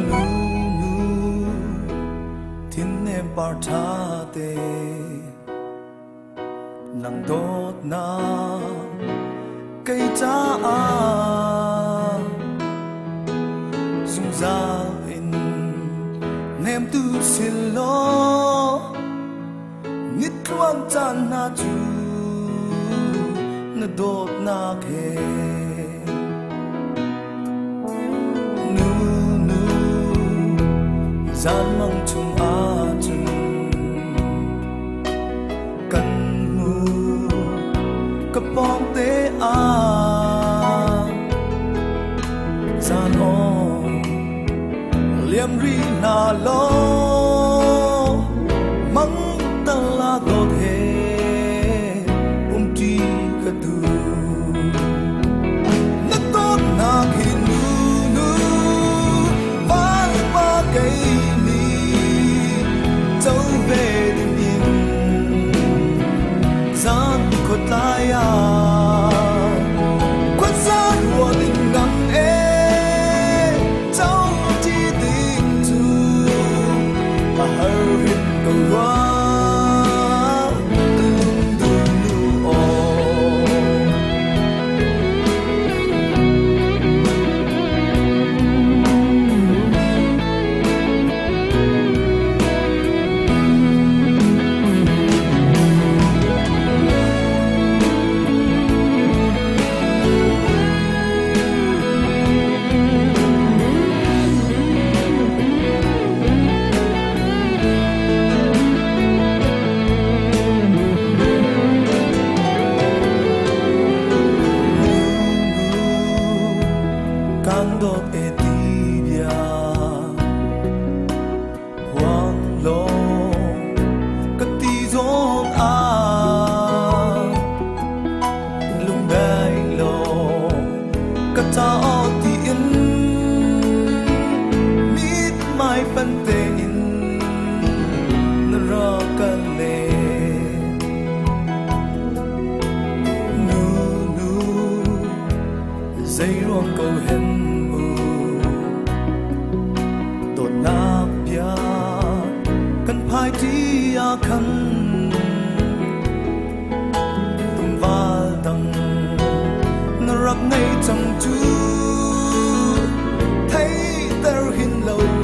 nu nu thiên em bar tha te nang dot na cây cha a dung ra in nem tu sil lo nit luang chan na chu na dot na ke nu nu zan mang chung a chung kan mu ka pong te a zan on liam ri na lo mang ta la dot he ti ka du na dot na ki nu nu ba ba kai ni châu về đến yên gian có tai à quát giá của tình ngắn ê châu chỉ tình tu mà hơi hiện cầu hoa dot e tibia hoang lo ka ti zong a lung dai lo ka ta o ti in mit mai pan te in na ra ka le nu nu zai ruang câu hen hai ti a khăn tum va dang na rak nei chang chu thấy ter hin lo